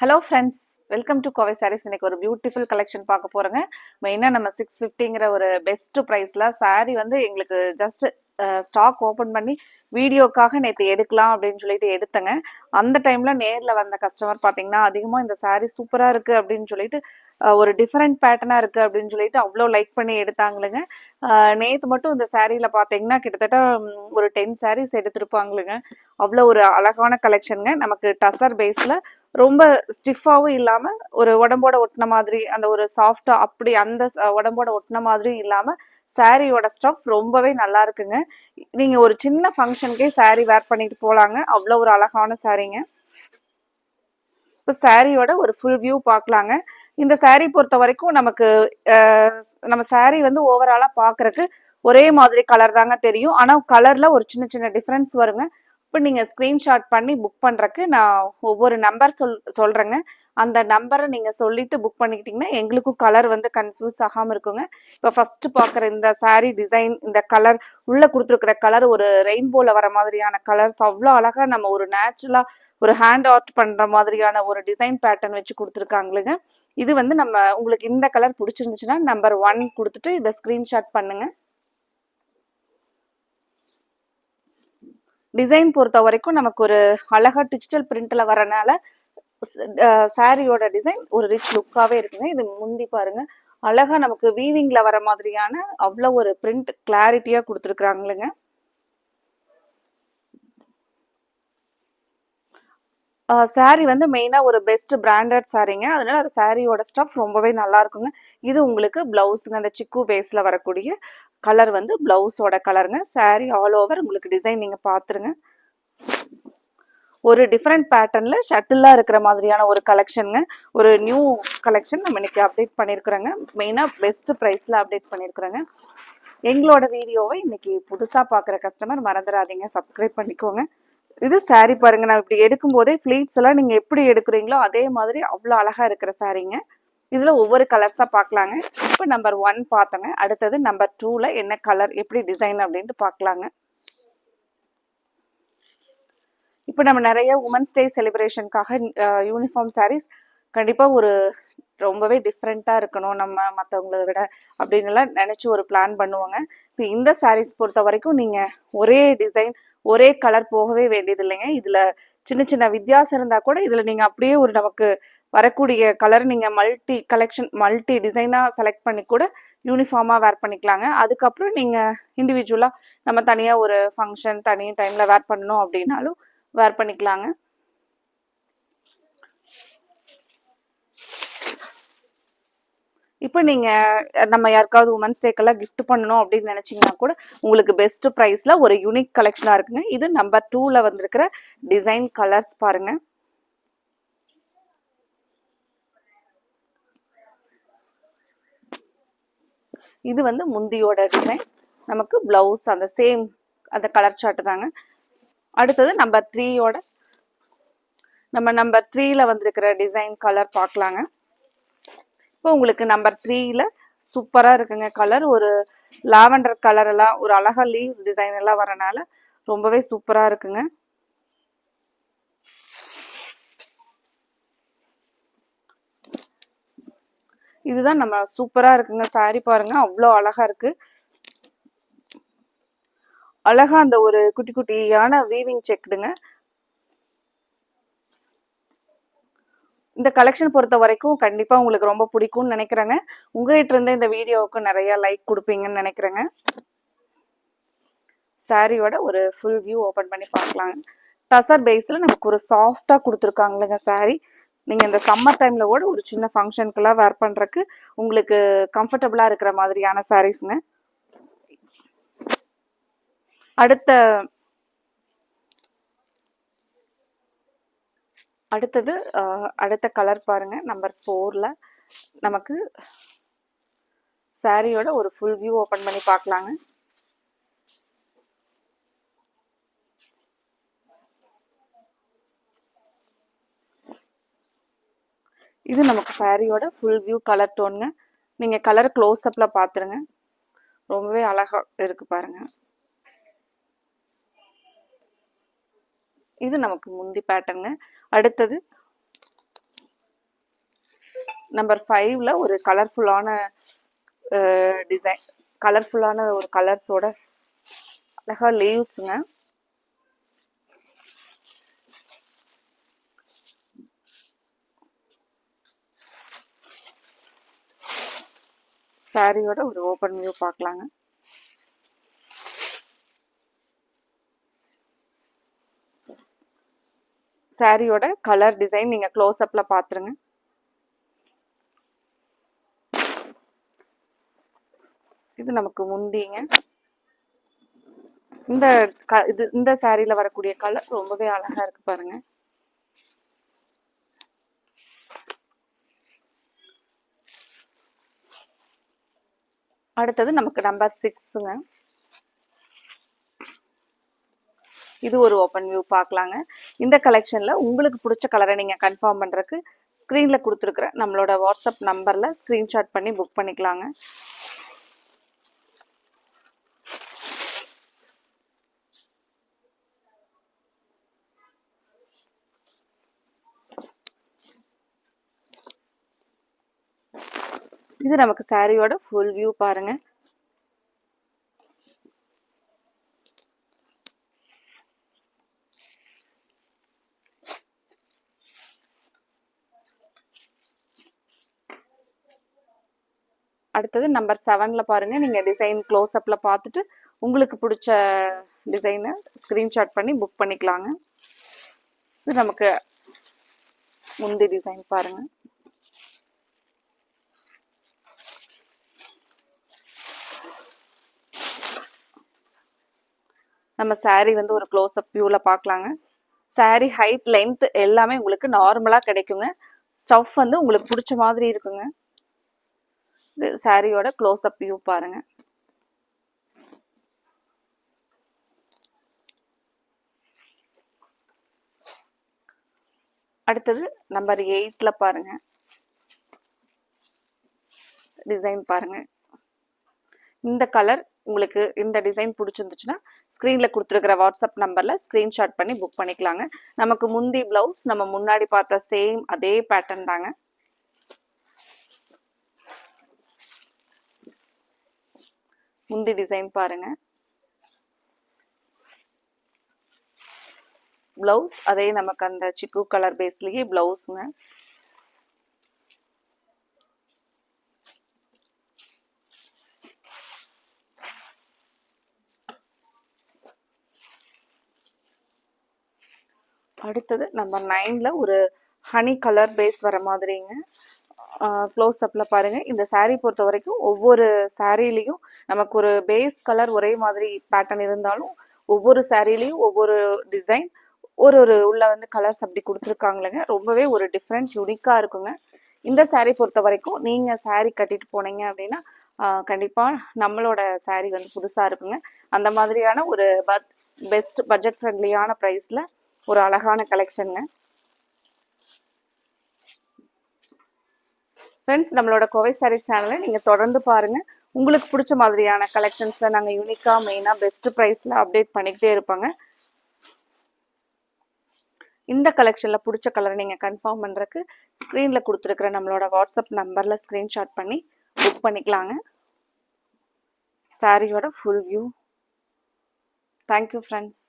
Hello friends, welcome to Kovai sarees. இன்னைக்கு ஒரு beautiful collection பார்க்க போறோங்க. மெயினாக நம்ம 650ங்கிற ஒரு பெஸ்ட் ப்ரைஸில் சாரீ வந்து எங்களுக்கு ஜஸ்ட் ஸ்டாக் ஓப்பன் பண்ணி வீடியோக்காக நேற்று எடுக்கலாம் அப்படின்னு சொல்லிட்டு எடுத்தேங்க. அந்த டைமில் நேரில் வந்த கஸ்டமர் பார்த்தீங்கன்னா அதிகமாக இந்த சாரீ சூப்பராக இருக்குது அப்படின்னு சொல்லிட்டு ஒரு டிஃப்ரெண்ட் பேட்டர்னாக இருக்குது அப்படின்னு சொல்லிட்டு அவ்வளோ லைக் பண்ணி எடுத்தாங்களுங்க. நேற்று மட்டும் இந்த சாரியில் பார்த்தீங்கன்னா கிட்டத்தட்ட ஒரு 10 சாரீஸ் எடுத்திருப்பாங்களுங்க. அவ்வளோ ஒரு அழகான கலெக்ஷனுங்க. நமக்கு டசர் பேஸில் ரொம்ப ஸ்டிஃபாகவும் இல்லாமல் ஒரு உடம்போட ஒட்டின மாதிரி அந்த ஒரு சாஃப்டாக அப்படி அந்த உடம்போட ஒட்டின மாதிரி இல்லாமல் சாரியோட ஸ்டஃப் ரொம்பவே நல்லா இருக்குங்க. நீங்கள் ஒரு சின்ன ஃபங்க்ஷனுக்கே சாரீ வேர் பண்ணிட்டு போகலாங்க. அவ்வளோ ஒரு அழகான சாரீங்க. இப்போ சாரியோட ஒரு ஃபுல் வியூ பார்க்கலாங்க. இந்த சாரீ பொறுத்த வரைக்கும் நமக்கு நம்ம சாரீ வந்து ஓவராலாக பார்க்குறக்கு ஒரே மாதிரி கலர் தாங்க தெரியும். ஆனால் கலரில் ஒரு சின்ன சின்ன டிஃப்ரென்ஸ் வருங்க. இப்போ நீங்கள் ஸ்க்ரீன்ஷாட் பண்ணி புக் பண்ணுறக்கு நான் ஒவ்வொரு நம்பர் சொல்கிறேங்க. அந்த நம்பரை நீங்கள் சொல்லிட்டு புக் பண்ணிக்கிட்டிங்கன்னா எங்களுக்கும் கலர் வந்து கன்ஃபியூஸ் ஆகாமல் இருக்குங்க. இப்போ ஃபஸ்ட்டு பார்க்குற இந்த சாரீ டிசைன், இந்த கலர் உள்ளே கொடுத்துருக்குற கலர் ஒரு ரெயின்போவில் வர மாதிரியான கலர்ஸ் அவ்வளோ அழகாக நம்ம ஒரு நேச்சுரலாக ஒரு ஹேண்ட் ஆர்ட் பண்ணுற மாதிரியான ஒரு டிசைன் பேட்டர்ன் வச்சு கொடுத்துருக்காங்களுங்க. இது வந்து நம்ம உங்களுக்கு இந்த கலர் பிடிச்சிருந்துச்சுன்னா நம்பர் 1 கொடுத்துட்டு இதை ஸ்க்ரீன்ஷாட் பண்ணுங்க. டிசைன் பொறுத்த வரைக்கும் நமக்கு ஒரு அழகா டிஜிட்டல் பிரிண்ட்ல வரனால சாரியோட டிசைன் ஒரு ரிச் லுக்காவே இருக்குங்க. இது முந்தி பாருங்க, அழகா நமக்கு வீவிங்ல வர மாதிரியான அவ்வளோ ஒரு பிரிண்ட் கிளாரிட்டியா கொடுத்துருக்குறாங்களுங்க. சாரீ வந்து மெயினாக ஒரு பெஸ்ட் பிராண்டட் சாரீங்க. அதனால அந்த சாரியோட ஸ்டஃப் ரொம்பவே நல்லா இருக்குங்க. இது உங்களுக்கு பிளவுஸுங்க, அந்த சிக்கு பேஸில் வரக்கூடிய கலர் வந்து பிளவுஸோட கலருங்க. சாரீ ஆல் ஓவர் உங்களுக்கு டிசைன் நீங்கள் பார்த்துருங்க. ஒரு டிஃப்ரெண்ட் பேட்டர்னில் ஷட்டிலாக இருக்கிற மாதிரியான ஒரு கலெக்ஷனுங்க. ஒரு நியூ கலெக்ஷன் நம்ம இன்னைக்கு அப்டேட் பண்ணியிருக்கிறோங்க. மெயினாக பெஸ்ட் ப்ரைஸில் அப்டேட் பண்ணியிருக்கிறோங்க. எங்களோட வீடியோவை இன்னைக்கு புதுசாக பார்க்குற கஸ்டமர் மறந்துடாதீங்க, சப்ஸ்கிரைப் பண்ணிக்கோங்க. இது சாரீ பாருங்க, நான் இப்படி எடுக்கும் போதே ஃபிளீட்ஸ் எல்லாம் நீங்க எப்படி எடுக்கிறீங்களோ அதே மாதிரி அவ்வளோ அழகா இருக்கிற சாரீங்க. இதுல ஒவ்வொரு கலர்ஸா பார்க்கலாங்க. இப்போ நம்பர் 1 பார்த்தோங்க. அடுத்தது நம்பர் 2ல என்ன கலர், எப்படி டிசைன் அப்படின்ட்டு பார்க்கலாங்க. இப்போ நம்ம நிறைய உமன்ஸ் டே செலிப்ரேஷனுக்காக யூனிஃபார்ம் சாரீஸ் கண்டிப்பாக ஒரு ரொம்பவே டிஃப்ரெண்ட்டாக இருக்கணும் நம்ம மற்றவங்கள விட அப்படின்னு எல்லாம் நினச்சி ஒரு பிளான் பண்ணுவாங்க. இப்போ இந்த சாரீஸ் பொறுத்த வரைக்கும் நீங்கள் ஒரே டிசைன் ஒரே கலர் போகவே வேண்டியது இல்லைங்க. இதில் சின்ன சின்ன வித்தியாசம் இருந்தால் கூட இதில் நீங்கள் அப்படியே ஒரு நமக்கு வரக்கூடிய கலர் நீங்கள் மல்டி டிசைனாக செலக்ட் பண்ணி கூட யூனிஃபார்மாக வேர் பண்ணிக்கலாங்க. அதுக்கப்புறம் நீங்கள் இண்டிவிஜுவலாக நம்ம தனியாக ஒரு ஃபங்க்ஷன் தனி டைமில் வேர் பண்ணணும் அப்படின்னாலும் வேர் பண்ணிக்கலாங்க. இப்போ நீங்கள் நம்ம யாருக்காவது உமன்ஸ் டேக்கெல்லாம் கிஃப்ட் பண்ணணும் அப்படின்னு நினச்சிங்கன்னா கூட உங்களுக்கு பெஸ்ட் ப்ரைஸில் ஒரு யூனிக் கலெக்ஷனாக இருக்குங்க. இது நம்பர் 2ல வந்திருக்கிற டிசைன் கலர்ஸ் பாருங்க. இது வந்து முந்தியோட டிசைன், நமக்கு பிளவுஸ் அந்த சேம் அந்த கலர் சார்ட் தாங்க. அடுத்தது நம்பர் 3யோட நம்பர் 3ல வந்திருக்கிற டிசைன் கலர் பார்க்கலாங்க. இப்போ உங்களுக்கு நம்பர் 3ல சூப்பராக இருக்குங்க கலர். ஒரு லாவெண்டர் கலர் எல்லாம் ஒரு அழகா லீவ்ஸ் டிசைன் எல்லாம் வரனால ரொம்பவே சூப்பராக இருக்குங்க. இதுதான் நம்ம சூப்பராக இருக்குங்க. சாரி பாருங்க, அவ்வளோ அழகா இருக்கு. அழகா அந்த ஒரு குட்டி குட்டியான வீவிங் செக்குடுங்க. இந்த கலெக்ஷன் பொறுத்த வரைக்கும் கண்டிப்பாக உங்களுக்கு ரொம்ப பிடிக்கும்னு நினைக்கிறேங்க. உங்ககிட்ட இருந்து இந்த வீடியோவுக்கு நிறைய லைக் கொடுப்பீங்கன்னு நினைக்கிறேங்க. சாரியோட ஒரு ஃபுல் வியூ ஓப்பன் பண்ணி பார்க்கலாங்க. டசர் பேஸில் நமக்கு ஒரு சாஃப்டாக கொடுத்துருக்காங்களுங்க சாரி. நீங்கள் இந்த சம்மர் டைமில் கூட ஒரு சின்ன ஃபங்க்ஷனுக்கெல்லாம் வேர் பண்ணுறக்கு உங்களுக்கு கம்ஃபர்டபுளாக இருக்கிற மாதிரியான சாரீஸுங்க. அடுத்த கலர் பாருங்க. நம்பர் 4ல நமக்கு சாரியோட ஒரு ஃபுல் வியூ ஓப்பன் பண்ணி பார்க்கலாங்க. இது நமக்கு சாரியோட ஃபுல் வியூ கலர் டோனுங்க. நீங்கள் கலர் க்ளோஸ்அப்பில் பார்த்துருங்க, ரொம்பவே அழகா இருக்கு பாருங்க. இது நமக்கு முந்தி பேட்டர்னுங்க. அடுத்தது நம்பர் 5ல ஒரு கலர்ஃபுல்லான டிசைன், கலர்ஃபுல்லான ஒரு கலர்ஸோட அழகா லீவ்ஸுங்க. சாரியோட ஒரு ஓப்பன் வியூ பார்க்கலாங்க. சாரியோட கலர் டிசைன் நீங்க க்ளோஸ் அப்ல பாத்துருங்க. இது நமக்கு முந்திங்க. இந்த சாரியில வரக்கூடிய கலர் ரொம்பவே அழகா இருக்கு பாருங்க. அடுத்தது நமக்கு நம்பர் 6ங்க. இது ஒரு ஓப்பன் வியூ பார்க்கலாங்க. இந்த கலெக்ஷன்ல உங்களுக்கு பிடிச்ச கலரை நீங்க கன்ஃபார்ம் பண்றதுக்கு ஸ்கிரீன்ல கொடுத்துருக்குற நம்மளோட வாட்ஸ்அப் நம்பர்ல ஸ்கிரீன்ஷாட் பண்ணி புக் பண்ணிக்கலாங்க. இது நமக்கு சாரியோட ஃபுல் வியூ பாருங்க. அடுத்தது நம்பர் 7ல பாருங்க. நீங்க டிசைன் க்ளோஸ் அப்ல பார்த்துட்டு உங்களுக்கு பிடிச்ச டிசைனை ஸ்கிரீன்ஷாட் பண்ணி புக் பண்ணிக்கலாங்க. இது நமக்கு முந்தி டிசைன் பாருங்க. நம்ம சாரி வந்து ஒரு க்ளோஸ் அப் வியூல பார்க்கலாங்க. சாரி ஹைட் லென்த் எல்லாமே உங்களுக்கு நார்மலா கிடைக்குங்க. ஸ்டஃப் வந்து உங்களுக்கு பிடிச்ச மாதிரி இருக்குங்க. இது சாரியோட க்ளோஸ் அப் வியூ பாருங்க. அடுத்தது நம்பர் 8ல பாருங்க. டிசைன் பாருங்க. இந்த கலர் உங்களுக்கு இந்த டிசைன் பிடிச்சிருந்துச்சுன்னா ஸ்க்ரீனில் கொடுத்துருக்கிற வாட்ஸ்அப் நம்பரில் ஸ்க்ரீன்ஷாட் பண்ணி புக் பண்ணிக்கலாங்க. நமக்கு முந்தி ப்ளவுஸ் நம்ம முன்னாடி பார்த்த சேம் அதே பேட்டர்ன் தாங்க. முந்தி டிசைன் பாருங்க. ப்ளவுஸ் அதே நமக்கு அந்த சிக்கு கலர் பேஸ்லேயே ப்ளவுஸுங்க. அடுத்தது நம்பர் 9ல ஒரு ஹனி கலர் பேஸ் வர மாதிரிங்க. க்ளோஸ் அப்பில் பாருங்கள். இந்த சாரீ பொறுத்த வரைக்கும் ஒவ்வொரு சாரீலையும் நமக்கு ஒரு பேஸ் கலர் ஒரே மாதிரி பேட்டர்ன் இருந்தாலும் ஒவ்வொரு சாரீலையும் ஒவ்வொரு டிசைன் ஒரு உள்ள வந்து கலர்ஸ் அப்படி கொடுத்துருக்காங்களேங்க. ரொம்பவே ஒரு டிஃப்ரெண்ட் யூனிக்காக இருக்குங்க. இந்த சாரீ பொறுத்த வரைக்கும் நீங்கள் சாரீ கட்டிட்டு போனீங்க அப்படின்னா கண்டிப்பாக நம்மளோட சாரீ வந்து புதுசாக இருக்குங்க. அந்த மாதிரியான ஒரு பெஸ்ட் பட்ஜெட் ஃப்ரெண்ட்லியான ப்ரைஸில் ஒரு அழகான கலெக்ஷனுங்க. ஃப்ரெண்ட்ஸ், நம்மளோட கோவை சாரீ சேனலை நீங்கள் தொடர்ந்து பாருங்கள். உங்களுக்கு பிடிச்ச மாதிரியான கலெக்ஷன்ஸை நாங்கள் யூனிக்காக மெயினாக பெஸ்ட் ப்ரைஸில் அப்டேட் பண்ணிக்கிட்டே இருப்பாங்க. இந்த கலெக்ஷனில் பிடிச்ச கலரை நீங்கள் கன்ஃபார்ம் பண்ணுறதுக்கு ஸ்க்ரீனில் கொடுத்துருக்குற நம்மளோட வாட்ஸ்அப் நம்பரில் ஸ்க்ரீன்ஷாட் பண்ணி புக் பண்ணிக்கலாங்க. சாரியோட ஃபுல் வியூ. Thank you friends.